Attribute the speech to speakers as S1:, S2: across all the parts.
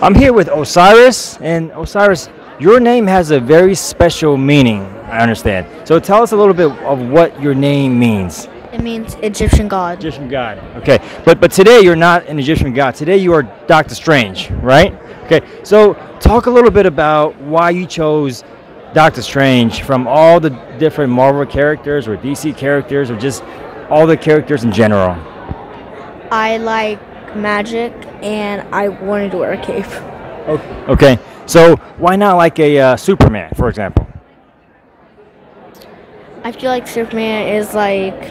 S1: I'm here with Osiris, and Osiris, your name has a very special meaning, I understand. So tell us a little bit of what your name means.
S2: It means Egyptian god.
S1: Egyptian god. Okay, but today you're not an Egyptian god. Today you are Doctor Strange, right? Okay, so talk a little bit about why you chose Doctor Strange from all the different Marvel characters or DC characters or just all the characters in general.
S2: I like magic and I wanted to wear a cape.
S1: Okay, so why not like a Superman, for example?
S2: I feel like Superman is like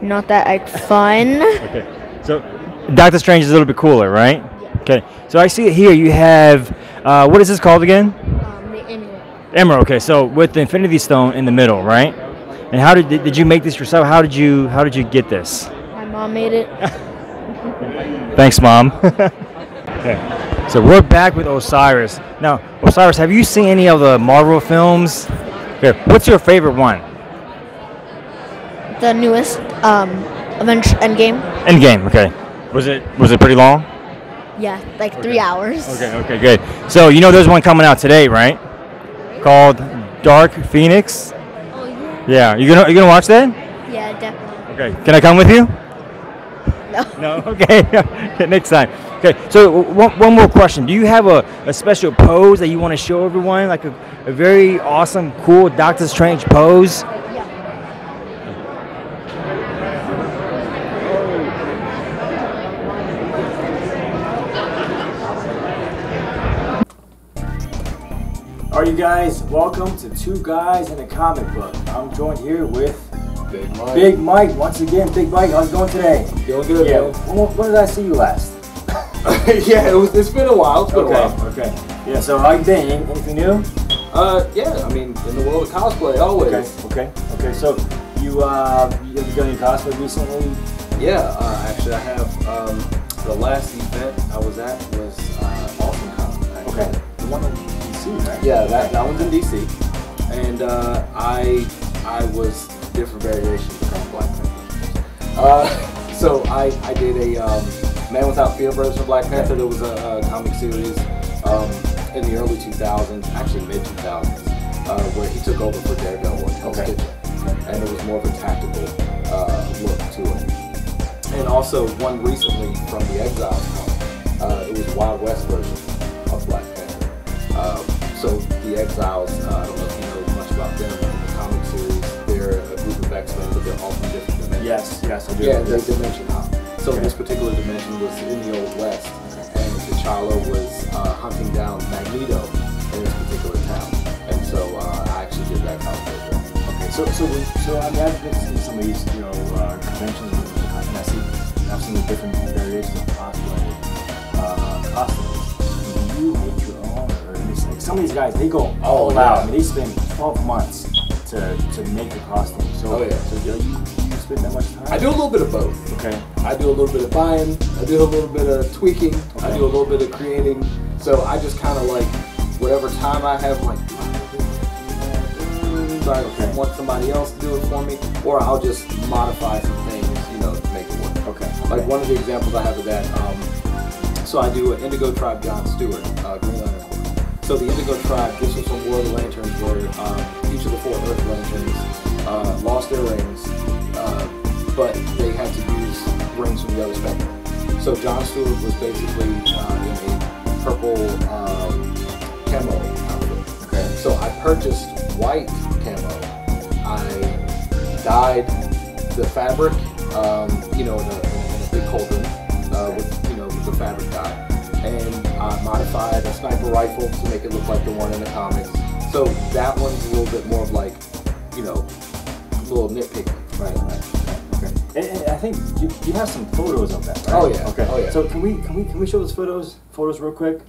S2: not that like fun.
S1: Okay, so Doctor Strange is a little bit cooler, right? Okay, so I see it here. You have what is this called again?
S2: The Emerald.
S1: Emerald. Okay, so with the Infinity Stone in the middle, right? And how did you make this yourself? How did you get this?
S2: My mom made it.
S1: Thanks, Mom. Okay. So we're back with Osiris. Now, Osiris, have you seen any of the Marvel films? Okay. What's your favorite one?
S2: The newest Avengers Endgame.
S1: Endgame. Okay. Was it pretty long?
S2: Yeah, like 3 hours.
S1: Okay. Okay. Good. So you know there's one coming out today, right? Called Dark Phoenix.
S2: Oh yeah.
S1: Yeah. You gonna watch that?
S2: Yeah, definitely.
S1: Okay. Can I come with you?
S2: No.
S1: No. Okay. Next time. Okay. So one more question. Do you have a special pose that you want to show everyone, like a very awesome, cool Doctor Strange pose?
S2: Yeah.
S1: All right, you guys. Welcome to Two Guys in a Comic Book. I'm joined here with Big Mike. Once again, Big Mike. How's it going today?
S3: Doing good,
S1: Yeah.
S3: man.
S1: When did I see you last?
S3: Yeah, it's been a while. It's been a while.
S1: Okay. Yeah. So how you been? Anything new?
S3: Yeah. I mean, in the world of cosplay, always.
S1: Okay. So you have you done any cosplay recently?
S3: Yeah. Actually, I have. The last event I was at was Awesome Con.
S1: Okay. The one in DC, right?
S3: Yeah, that one's in DC, and I was different variations of Black Panther. So I did a Man Without Fear version of Black Panther. There was a comic series in the early 2000s, actually mid 2000s, where he took over for Daredevil and Hell's Kitchen, and it was more of a tactical look to it. And also one recently from the Exiles comic. It was Wild West version of Black Panther. So the Exiles, I don't know if you know much about them, but in the comic series, they're a group of X-Men, but they're all from different dimensions.
S1: Yes, I do.
S3: Yeah, they dimension hop. So this particular dimension was in the Old West, and T'Challa was hunting down Magneto in this particular town. And so I actually did that comic as well.
S1: Okay, so I mean, I've been seeing some of these, conventions, and I've seen the different variations of cosplay costumes. Do you make your own, or like some of these guys, they go all out. I mean, they spend 12 months to make the costume. So, so do you spend that much time?
S3: I do a little bit of both.
S1: Okay.
S3: I do a little bit of buying. I do a little bit of tweaking. Okay. I do a little bit of creating. So I just kind of like whatever time I have, like. I want somebody else to do it for me, or I'll just modify some things, to make it work.
S1: Okay.
S3: Like one of the examples I have of that, so I do an Indigo Tribe John Stewart, Green Lantern Corps. So the Indigo Tribe, this was from War of the Lanterns, where each of the 4 Earth Lanterns lost their rings, but they had to use rings from the other spectrum. So John Stewart was basically in a purple camo outfit.
S1: Okay.
S3: So I purchased white camo. I dyed the fabric, in a big cauldron with the fabric dye, and I modified a sniper rifle to make it look like the one in the comics. So that one's a little bit more of like, you know, a little nitpicky.
S1: Right. Okay. And I think you have some photos of that, right?
S3: Oh yeah.
S1: Okay.
S3: Oh yeah.
S1: So can we show those photos real quick?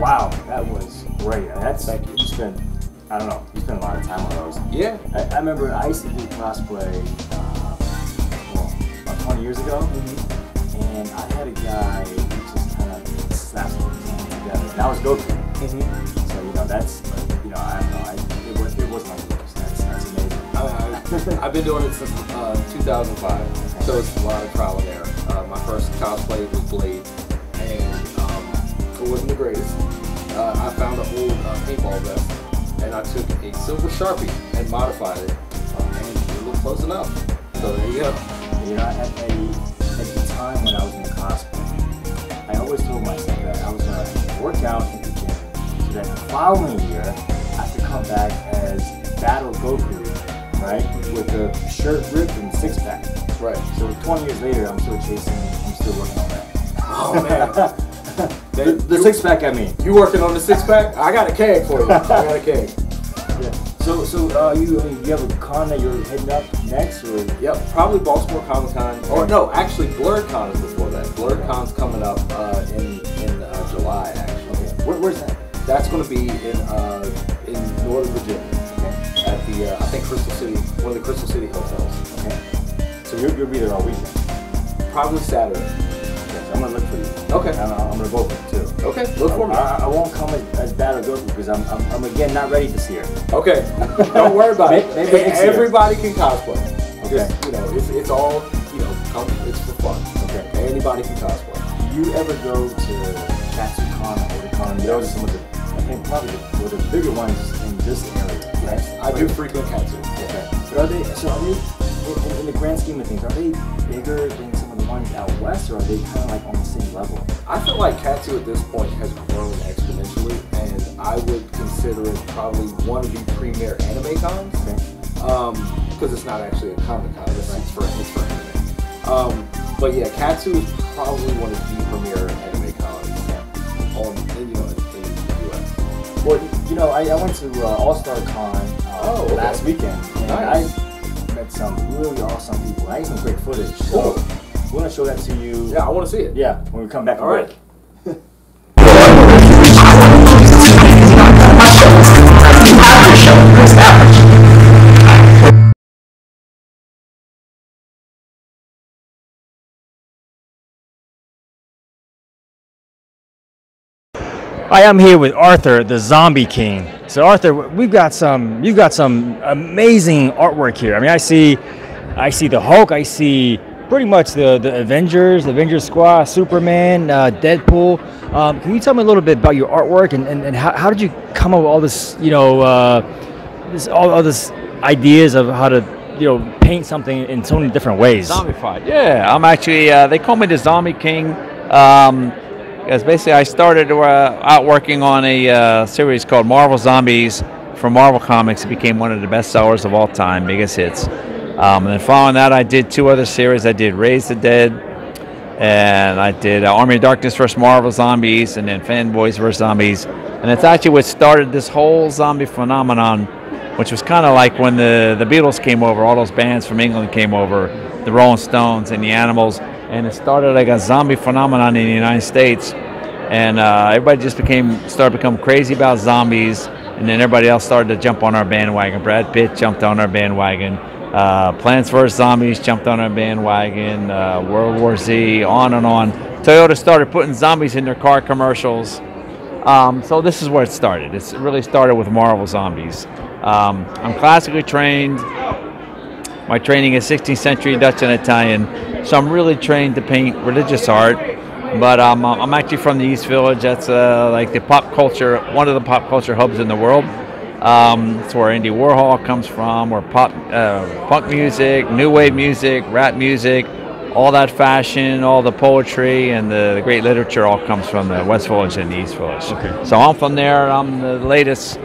S1: Wow, that was great. Thank you. You spent a lot of time on those.
S3: Yeah.
S1: I remember I used to do cosplay about 20 years ago, and I had a guy who just kind of slapped his hands together. And that was Goku. So that's I don't know. It was my first. That's amazing.
S3: I've been doing it since 2005, so it's a lot of trial and error. My first cosplay was Blade, and it wasn't the greatest. I found an old paintball vest, and I took a silver Sharpie and modified it, and it looked close enough. So there you go.
S1: At the time when I was in cosplay, I always told myself that I was going to work out in the gym so that the following year I could come back as Battle Goku, right? With the shirt ripped and six-pack.
S3: Right.
S1: So 20 years later, I'm still working on that.
S3: Oh man.
S1: The six-pack, I mean.
S3: You working on the six-pack? I got a keg for you. I got a keg.
S1: Yeah. So you have a con that you're heading up next, or?
S3: Yep, probably Baltimore Comic Con. Or no, actually BlurredCon is before that. BlurredCon's coming up in July, actually.
S1: Okay. Where's that?
S3: That's going to be in Northern Virginia. Okay. At the I think Crystal City, one of the Crystal City hotels.
S1: Okay. So you'll be there all weekend?
S3: Probably Saturday.
S1: I'm gonna look for you.
S3: Okay.
S1: I'm gonna vote for you too.
S3: Okay. Look for me.
S1: I won't come as bad as Goku because I'm again not ready this year.
S3: Okay. Don't worry about it.
S1: Maybe
S3: everybody can cosplay.
S1: Okay.
S3: Just, it's all it's for fun.
S1: Okay.
S3: Anybody can cosplay.
S1: Do you ever go to KatsuCon or Otakon? Those are some of I think probably the bigger ones in this area.
S3: Yes. I do frequent Katsu.
S1: Okay. But are they in the grand scheme of things? Are they bigger than some of the ones out west, or are they kind of like on the same level?
S3: I feel like Katsu at this point has grown exponentially, and I would consider it probably one of the premier anime cons.
S1: Okay.
S3: Because it's not actually a comic con, it's for anime. But yeah, Katsu is probably one of the premier anime cons in the US.
S1: Well, I went to All-Star Con last weekend, and
S3: nice.
S1: I met some really awesome people. I had some great footage. So we want to show that to you.
S3: Yeah, I want to see it.
S1: Yeah, when we come back.
S3: All right.
S1: Hi, I'm here with Arthur, the Zombie King. So Arthur, you've got some amazing artwork here. I mean, I see the Hulk, I see pretty much the Avengers Squad, Superman, Deadpool. Can you tell me a little bit about your artwork and how did you come up with all this, all this ideas of how to, paint something in so many different ways?
S4: Zombified, yeah. I'm actually, they call me the Zombie King. Because basically I started out working on a series called Marvel Zombies from Marvel Comics. It became one of the best sellers of all time, biggest hits. And then following that, I did two other series. I did Raise the Dead, and I did Army of Darkness vs. Marvel Zombies, and then Fanboys vs. Zombies. And it's actually what started this whole zombie phenomenon, which was kind of like when the Beatles came over, all those bands from England came over, the Rolling Stones and the Animals. And it started like a zombie phenomenon in the United States, and everybody just started becoming crazy about zombies, and then everybody else started to jump on our bandwagon. Brad Pitt jumped on our bandwagon, Plants vs. Zombies jumped on our bandwagon, World War Z, on and on. Toyota started putting zombies in their car commercials, So this is where it started. It really started with Marvel Zombies. I'm classically trained. My training is 16th century Dutch and Italian, so I'm really trained to paint religious art. But I'm actually from the East Village. That's like the pop culture, one of the pop culture hubs in the world. It's where Andy Warhol comes from, where punk music, new wave music, rap music, all that fashion, all the poetry, and the great literature all comes from the West Village and the East Village. Okay. So I'm from there. I'm the latest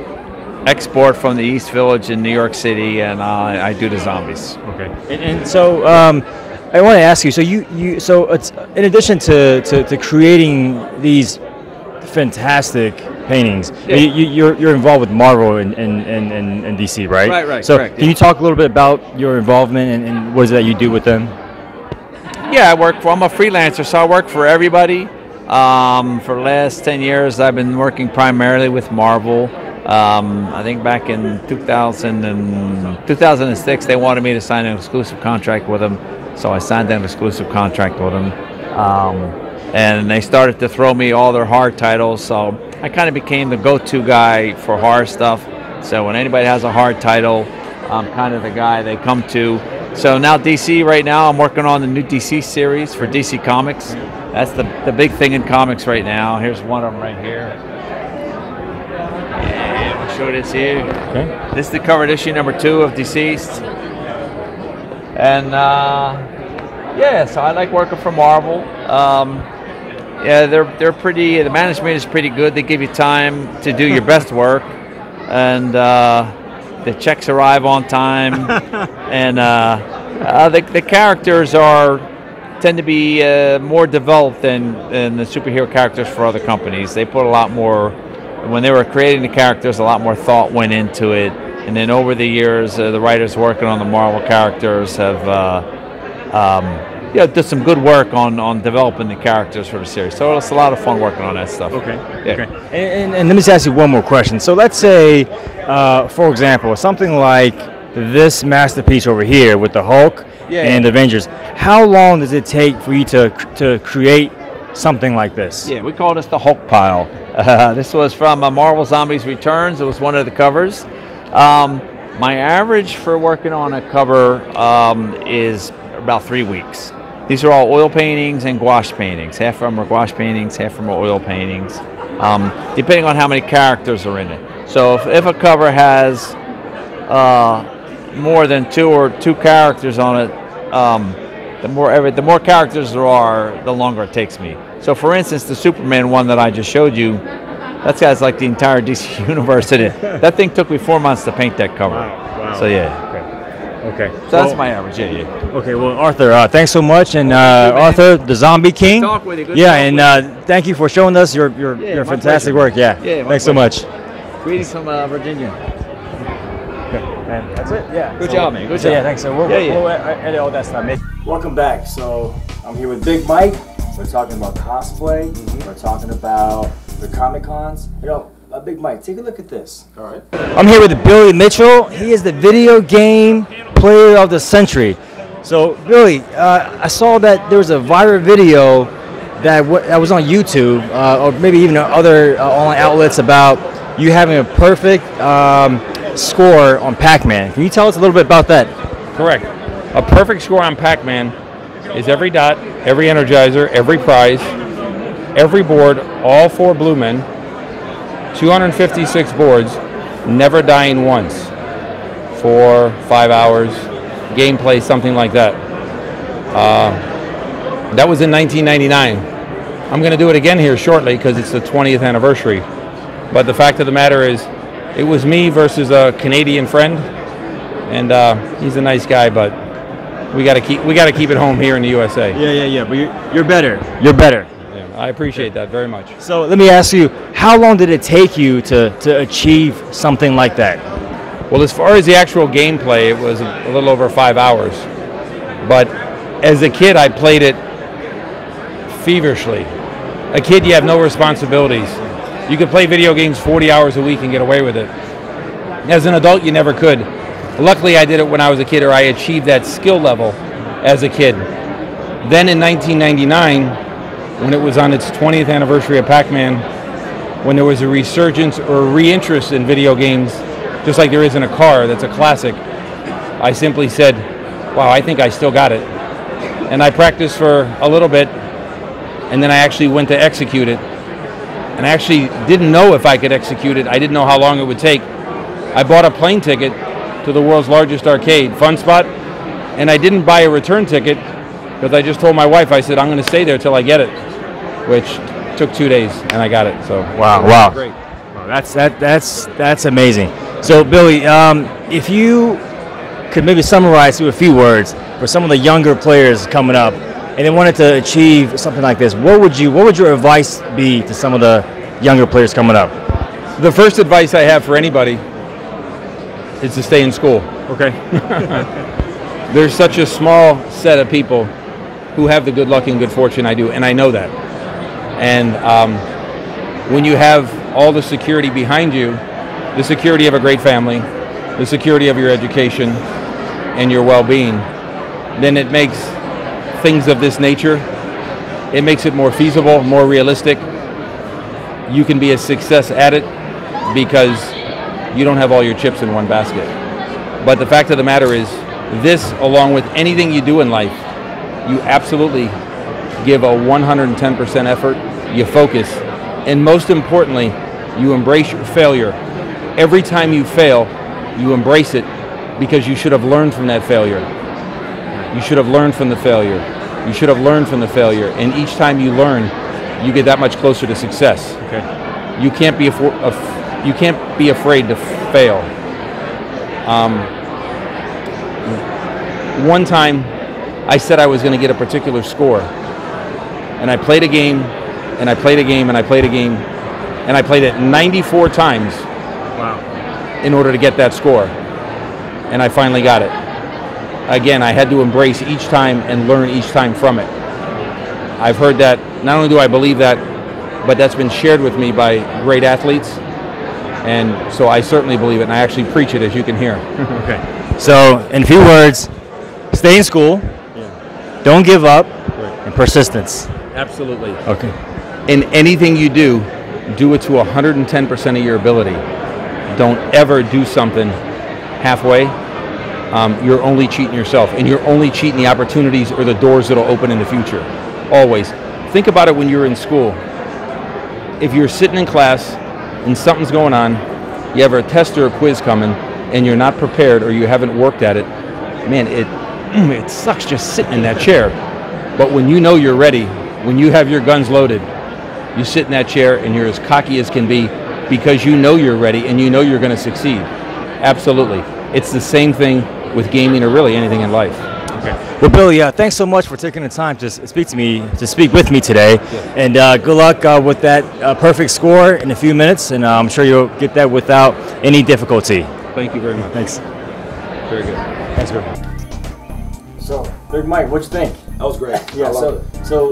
S4: export from the East Village in New York City, and I do the zombies.
S5: Okay. And so I want to ask you. So so it's in addition to creating these fantastic paintings,
S4: Yeah.
S5: you're involved with Marvel and DC, right?
S4: Right.
S5: So
S4: Correct,
S5: can you talk a little bit about your involvement and what is it that you do with them?
S4: Yeah, I'm a freelancer, so I work for everybody. For the last 10 years, I've been working primarily with Marvel. I think back in 2006, they wanted me to sign an exclusive contract with them, so I signed an exclusive contract with them. And they started to throw me all their horror titles, so I kind of became the go-to guy for horror stuff. So when anybody has a horror title, I'm kind of the guy they come to. So now DC right now, I'm working on the new DC series for DC Comics. That's the big thing in comics right now. Here's one of them right here. Yeah, I'll show this here.
S5: Okay.
S4: This is the cover issue number 2 of Deceased. And yeah, so I like working for Marvel. Yeah, they're pretty. The management is pretty good. They give you time to do your best work, and the checks arrive on time, and the characters tend to be more developed than the superhero characters for other companies. They put a lot more, when they were creating the characters, a lot more thought went into it. And then over the years, the writers working on the Marvel characters have did some good work on developing the characters for the series. So it's a lot of fun working on that stuff.
S5: Okay.
S4: Yeah.
S5: Okay. And let me just ask you one more question. So let's say, for example, something like this masterpiece over here with the Hulk and the Avengers. How long does it take for you to create something like this?
S4: Yeah, we call this the Hulk pile. This was from Marvel Zombies Returns. It was one of the covers. My average for working on a cover is about 3 weeks. These are all oil paintings and gouache paintings. Half of them are gouache paintings, half of them are oil paintings, depending on how many characters are in it. So if a cover has more than two characters on it, the more characters there are, the longer it takes me. So for instance, the Superman one that I just showed you, that guy's like the entire DC universe in it. That thing took me 4 months to paint that cover.
S5: Wow.
S4: So yeah.
S5: Okay.
S4: So that's my average. Yeah.
S5: Okay. Well, Arthur, thanks so much, and Arthur, the Zombie King.
S4: Good talk with you. Good
S5: yeah,
S4: talk
S5: and
S4: with
S5: thank you for showing us your
S4: my
S5: fantastic
S4: pleasure.
S5: work. Yeah.
S4: Yeah, my
S5: Thanks so much.
S4: pleasure. Greetings from Virginia.
S5: Okay. And that's it. Yeah.
S4: Good job, man. Good
S5: So,
S4: job.
S5: yeah. Thanks. So we'll edit all that stuff.
S1: Welcome back. So I'm here with Big Mike. We're talking about cosplay. We're talking about the Comic Cons. Big Mike, take a look at this. All right.
S5: I'm here with Billy Mitchell. He is the video game player of the century. So, Billy, I saw that there was a viral video that was on YouTube, or maybe even other online outlets, about you having a perfect score on Pac-Man. Can you tell us a little bit about that?
S6: Correct. A perfect score on Pac-Man is every dot, every energizer, every prize, every board, all 4 blue men, 256 boards, never dying once, 4, 5 hours, gameplay, something like that. That was in 1999. I'm going to do it again here shortly because it's the 20th anniversary. But the fact of the matter is, it was me versus a Canadian friend, and he's a nice guy, but we got to keep it home here in the USA.
S5: Yeah. But you're better. You're better.
S6: Yeah, I appreciate that very much.
S5: So let me ask you, how long did it take you to achieve something like that?
S6: Well, as far as the actual gameplay, it was a little over 5 hours. But as a kid, I played it feverishly. A kid, you have no responsibilities. You could play video games 40 hours a week and get away with it. As an adult, you never could. Luckily, I did it when I was a kid, or I achieved that skill level as a kid. Then in 1999, when it was on its 20th anniversary of Pac-Man, when there was a resurgence or a reinterest in video games, just like there is in a car that's a classic, I simply said, wow, I think I still got it. And I practiced for a little bit, and then I actually went to execute it. And I actually didn't know if I could execute it. I didn't know how long it would take. I bought a plane ticket to the world's largest arcade, Fun Spot, and I didn't buy a return ticket because I just told my wife, I said, I'm going to stay there till I get it, which took 2 days, and I got it. So
S5: Wow.
S6: great.
S5: Wow, that's amazing. So Billy, if you could maybe summarize through a few words for some of the younger players coming up and they wanted to achieve something like this, what would your advice be to some of the younger players coming up?
S6: The first advice I have for anybody is to stay in school.
S5: Okay.
S6: There's such a small set of people who have the good luck and good fortune I do, and I know that. And when you have all the security behind you, the security of a great family, the security of your education, and your well-being, then it makes things of this nature, it makes it more feasible, more realistic. You can be a success at it because you don't have all your chips in one basket. But the fact of the matter is, this, along with anything you do in life, you absolutely give a 110% effort, you focus, and most importantly, you embrace your failure. Every time you fail, you embrace it because you should have learned from that failure. You should have learned from the failure. You should have learned from the failure. And each time you learn, you get that much closer to success.
S5: Okay.
S6: You can't be afraid to fail. One time, I said I was going to get a particular score, and I played a game, and I played a game, and I played a game, and I played it 94 times.
S5: Wow.
S6: In order to get that score, and I finally got it. Again, I had to embrace each time and learn each time from it. I've heard that. Not only do I believe that, but that's been shared with me by great athletes, and so I certainly believe it, and I actually preach it, as you can hear.
S5: Okay. So, in a few words, stay in school, don't give up, and persistence.
S6: Absolutely.
S5: Okay.
S6: In anything you do it to 110% of your ability. Don't ever do something halfway. You're only cheating yourself, and you're only cheating the opportunities or the doors that'll open in the future. Always. Think about it when you're in school. If you're sitting in class and something's going on, you have a test or a quiz coming, and you're not prepared or you haven't worked at it, man, it sucks just sitting in that chair. But when you know you're ready, when you have your guns loaded, you sit in that chair and you're as cocky as can be because you know you're ready and you know you're going to succeed. Absolutely. It's the same thing with gaming or really anything in life.
S5: Okay. Well, Billy, thanks so much for taking the time to speak with me today, and good luck with that perfect score in a few minutes, and I'm sure you'll get that without any difficulty.
S6: Thank you very much.
S5: Thanks.
S6: Very good.
S5: Thanks, Billy.
S1: So, Big Mike, what'd you think?
S3: That was great.
S1: Yeah,
S3: I love it.
S1: so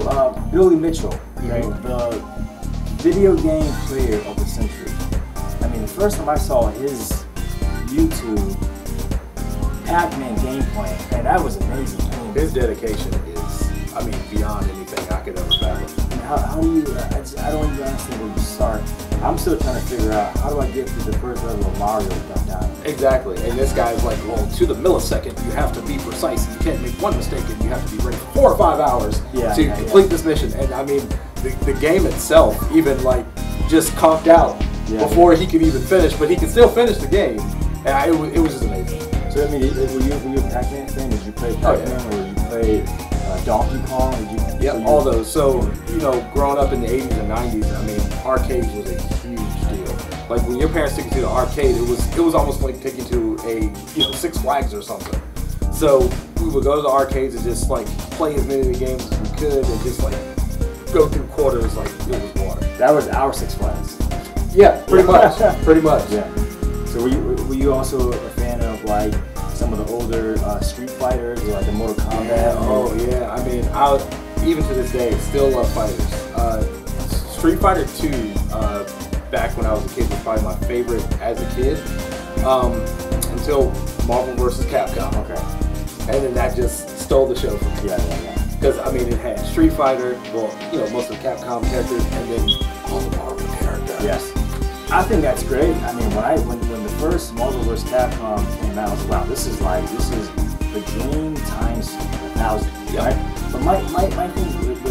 S1: Billy Mitchell, the video game player of the century. I mean, the first time I saw his YouTube Pac-Man gameplay, man, that was amazing. I mean,
S3: His dedication is, I mean, beyond anything I could ever fathom.
S1: how do you, I don't even understand where you start. I'm still trying to figure out, how do I get through the first level of Mario without dying?
S3: Exactly. And this guy's like, well, to the millisecond, you have to be precise. You can't make one mistake, and you have to be ready for 4 or 5 hours to complete this mission. And I mean, the game itself even like just conked out before he could even finish, but he could still finish the game. And it was just amazing.
S1: So I mean, were you a Pac-Man fan? Did you play Pac-Man, or you played Donkey Kong?
S3: Yeah, all those. So, you know, growing up in the 80s and 90s, I mean, arcades was a huge deal. Like when your parents took you to the arcade, it was almost like taking you to a Six Flags or something. So we would go to the arcades and just like play as many of the games as we could, and just like go through quarters like it was water.
S1: That was our Six Flags.
S3: Yeah, pretty much. Pretty much.
S1: Yeah. So were you also a fan of like some of the older Street Fighters, or like the Mortal Kombat?
S3: Yeah, oh yeah. I mean, even to this day still love fighters. Street Fighter 2, back when I was a kid, was probably my favorite as a kid. Until Marvel vs. Capcom.
S1: Okay.
S3: And then that just stole the show from me.
S1: Yeah.
S3: Because I mean, it had Street Fighter, well, you know, most of the Capcom characters, and then all the Marvel characters.
S1: Yes. I think that's great. I mean, when the first Marvel vs. Capcom came out, I was like, wow, this is the dream times 1,000, right? But my thing with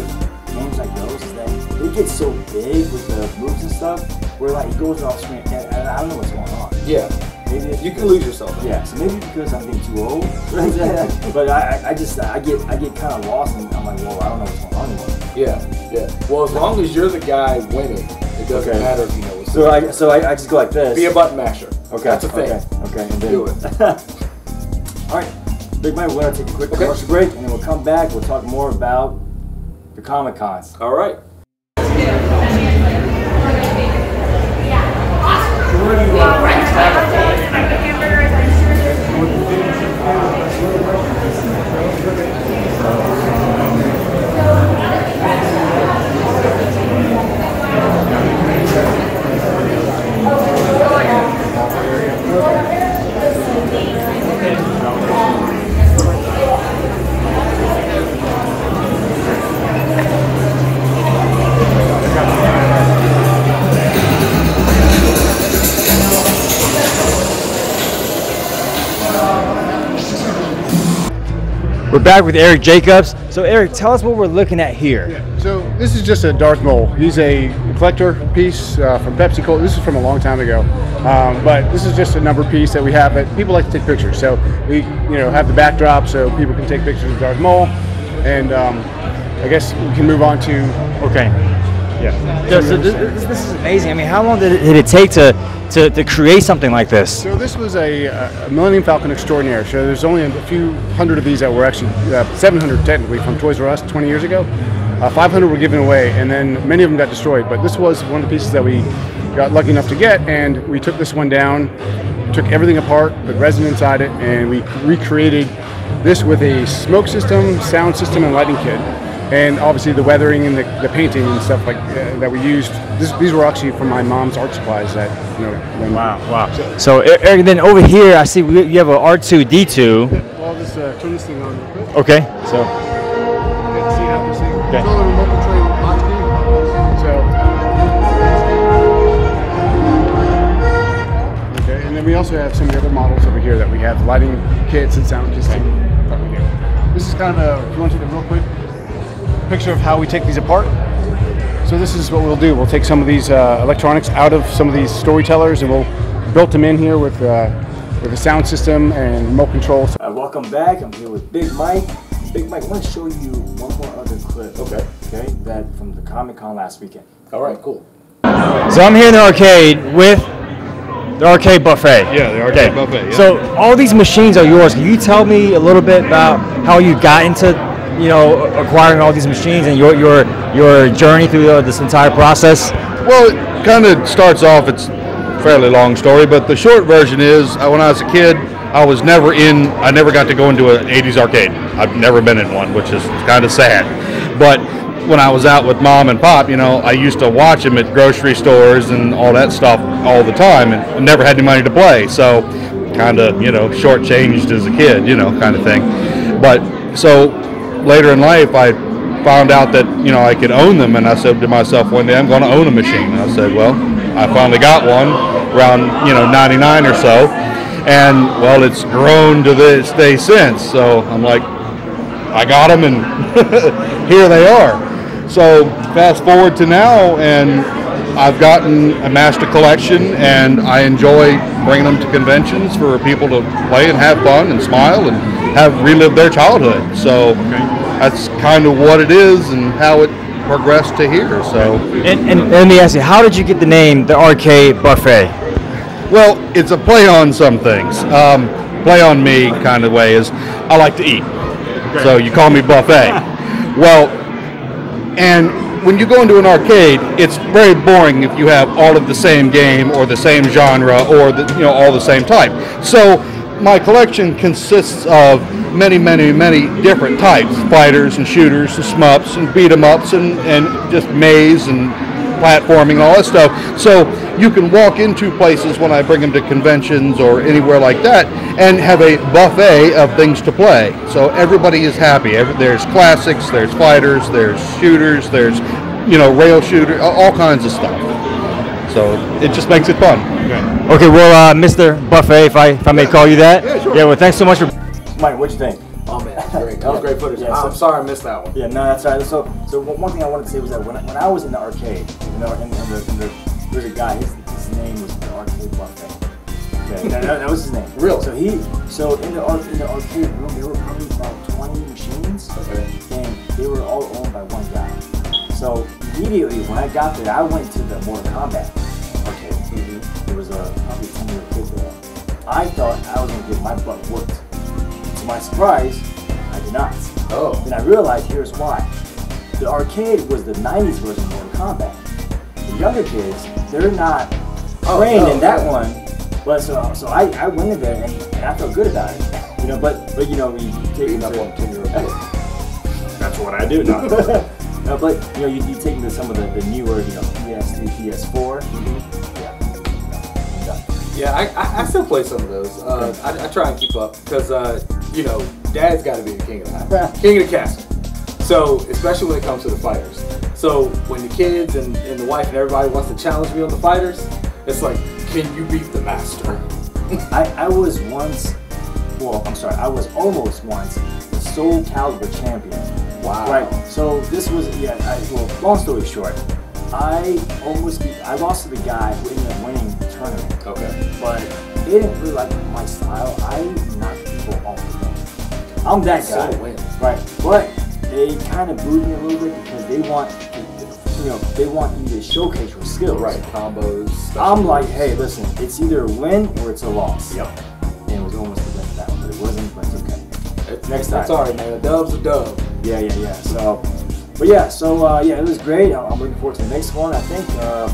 S1: games like those is that they get so big with the moves and stuff, where like it goes off screen, and I don't know what's going on.
S3: Yeah.
S1: Maybe
S3: You can lose yourself.
S1: Yeah, so maybe because I'm getting too old, but I get kind of lost, and I'm like, well, I don't know what's going on anymore.
S3: Yeah. Well, as long as you're the guy winning, it doesn't matter if you know what's
S1: So I just go like this.
S3: Be a button masher.
S1: Okay.
S3: That's a thing.
S1: Okay. And then,
S3: Do it.
S1: All right, Big Mike, we're gonna take a quick commercial break, and then we'll come back. We'll talk more about the Comic Cons.
S3: All right.
S5: We're back with Eric Jacobs. So Eric, tell us what we're looking at here.
S7: Yeah, so this is just a Darth Maul. He's a collector piece from Pepsi Cola. This is from a long time ago, but this is just a number piece that we have. But people like to take pictures, so we have the backdrop so people can take pictures of Darth Maul. And I guess we can move on to
S5: Yeah. So this is amazing. I mean, how long did it take to create something like this?
S7: So this was a Millennium Falcon Extraordinaire. So there's only a few hundred of these that were actually 700 technically from Toys R Us 20 years ago. 500 were given away, and then many of them got destroyed. But this was one of the pieces that we got lucky enough to get, and we took this one down, took everything apart, put resin inside it, and we recreated this with a smoke system, sound system, and lighting kit. And obviously the weathering and the painting and stuff like that we used. These were actually from my mom's art supplies.
S5: Wow. So Eric, then over here I see you have an R2-D2.
S7: Well, just turn this thing on real quick.
S5: Okay. So.
S7: See how this thing. It's all a remote control hotkey. So. Okay, and then we also have some of the other models over here that we have lighting kits and sound system. This is kind of a. If you want to take a real quick picture of how we take these apart. So this is what we'll do. We'll take some of these electronics out of some of these storytellers, and we'll build them in here with a sound system and remote control.
S1: Welcome back. I'm here with Big Mike. Big Mike, I want to show you one more other clip. Okay, that from the Comic Con last weekend.
S3: All right, cool.
S5: So I'm here in the arcade with the arcade buffet.
S8: Yeah, the arcade buffet. Yeah.
S5: So all these machines are yours. Can you tell me a little bit about how you got into acquiring all these machines and your journey through this entire process?
S8: Well, it kind of starts off, it's a fairly long story, but the short version is when I was a kid, I never got to go into an 80s arcade. I've never been in one, which is kind of sad. But when I was out with Mom and Pop, I used to watch them at grocery stores and all that stuff all the time, and never had any money to play. So kind of, shortchanged as a kid, kind of thing. But so later in life, I found out that, I could own them, and I said to myself one day, I'm going to own a machine. And I said, well, I finally got one around, 99 or so, and, well, it's grown to this day since. So I'm like, I got them, and here they are. So fast forward to now, and I've gotten a master collection, and I enjoy bringing them to conventions for people to play and have fun and smile and have relived their childhood. So that's kind of what it is and how it progressed to here. So
S5: and let me ask you, how did you get the name the Arcade Buffet?
S8: Well, it's a play on some things. Play on me kind of way is I like to eat. So you call me buffet. Well, and when you go into an arcade, it's very boring if you have all of the same game or the same genre or all the same type. So my collection consists of many, many, many different types: fighters and shooters and shmups and beat 'em ups and just maze and platforming and all that stuff. So you can walk into places when I bring them to conventions or anywhere like that and have a buffet of things to play. So everybody is happy. There's classics, there's fighters, there's shooters, there's rail shooter, all kinds of stuff. So it just makes it fun.
S5: Okay, well, Mr. Buffet, if I may call you that.
S8: Yeah, sure.
S5: Yeah, well, thanks so much for.
S1: Mike, what'd you think?
S3: Oh man, that was great. That was great footage.
S1: Yeah,
S3: I'm sorry I missed that one.
S1: Yeah, no, that's right. So one thing I wanted to say was that when I was in the arcade, there was a guy. His name was the Arcade Buffet. Okay, that was his name.
S3: Really?
S1: So in the arcade room, there were probably about 20 machines.
S3: Okay.
S1: And they were all owned by one guy. So immediately when I got there, I went to the Mortal Kombat arcade. There was probably 10-year-old kid there. I thought I was gonna get my butt whooped. To my surprise, I did not.
S3: Oh.
S1: Then I realized here's why. The arcade was the 90s version of Mortal Kombat. The younger kids, they're not trained in that one. But so I went in there and I felt good about it. You know, but you know, you take
S3: Beating up on 10-year-old kids.
S1: That's what I do now. No, but you know, you take them to some of the newer, you know, PS3, PS4.
S3: Yeah, I still play some of those. I try and keep up because you know, Dad's got to be the king of the house, king of the castle. So especially when it comes to the fighters. So when the kids and the wife and everybody wants to challenge me on the fighters, it's like, can you beat the master?
S1: I was once, I was almost once the Soul Calibur champion.
S3: Wow.
S1: Right. So this was, long story short, I lost to the guy who ended up winning the tournament.
S3: Okay.
S1: But they didn't really like my style. I knocked people off the game. I'm that guy.
S3: So win.
S1: Right. But they kind of booed me a little bit because they want you to showcase your skills.
S3: Right. Combos.
S1: I'm like, hey, listen, it's either a win or it's a loss. Yep. And it was almost a win for that one, but it wasn't, but it's okay. Next time.
S3: That's all right, man. A dub's a dub.
S1: Yeah. So, it was great. I'm looking forward to the next one. I think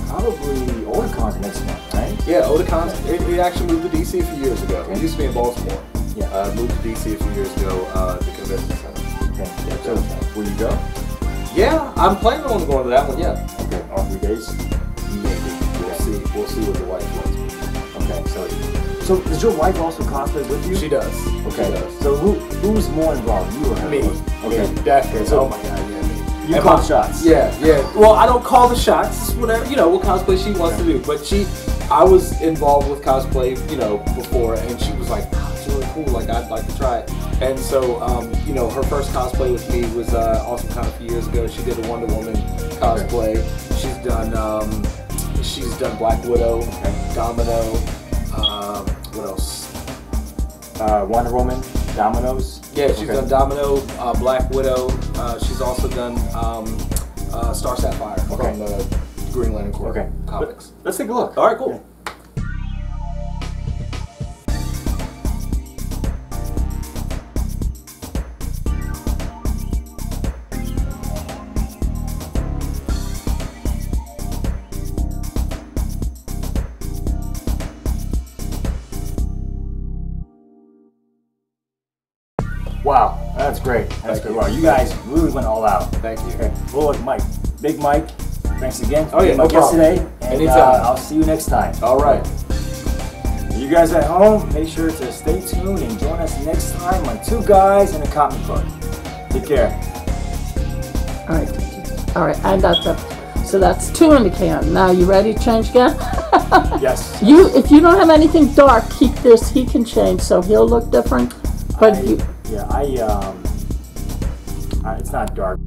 S1: probably Otacon's the next one, right?
S3: Yeah, Otacon's. It actually moved to DC a few years ago. It used to be in Baltimore.
S1: Yeah.
S3: Moved to DC a few years ago, the convention center.
S1: Okay. Yeah, so, will you go?
S3: Yeah, I'm planning on going to that one. Yeah.
S1: Okay. All 3 days.
S3: Maybe. We'll see what the wife wants.
S1: Okay. So does your wife also cosplay with you?
S3: She does.
S1: Okay.
S3: She does.
S1: So who's more involved, you or her?
S3: Me.
S1: Okay.
S3: Me, definitely.
S1: So,
S3: Oh my God, yeah, me.
S1: You
S3: And
S1: call
S3: my-
S1: shots.
S3: Yeah. Well, I don't call the shots. It's whatever, what cosplay she wants to do. But I was involved with cosplay, before, and she was like, oh, it's really cool. Like, I'd like to try it. And so, her first cosplay with me was Awesome Con a few years ago. She did a Wonder Woman cosplay. She's done Black Widow, Domino. What else?
S1: Wonder Woman, Dominoes.
S3: Yeah, she's done Domino, Black Widow. She's also done Star Sapphire from the Green Lantern Corps comics.
S1: Let's take a look.
S3: All right, cool.
S1: Wow, that's great. That's great. Wow, you guys really went all out.
S3: Thank you.
S1: Okay. Well, look, Mike, Big Mike, thanks again for
S3: Oh, yeah,
S1: being my
S3: no
S1: guest
S3: problem.
S1: today. And
S3: Anytime.
S1: I'll see you next time.
S3: All right.
S1: You guys at home, make sure to stay tuned and join us next time on Two Guys in a Comic Book. Take care.
S9: All right, and so that's 2 in the can. Now you ready to change again?
S1: Yes.
S9: If you don't have anything dark, he can change, so he'll look different. But
S1: it's not dark.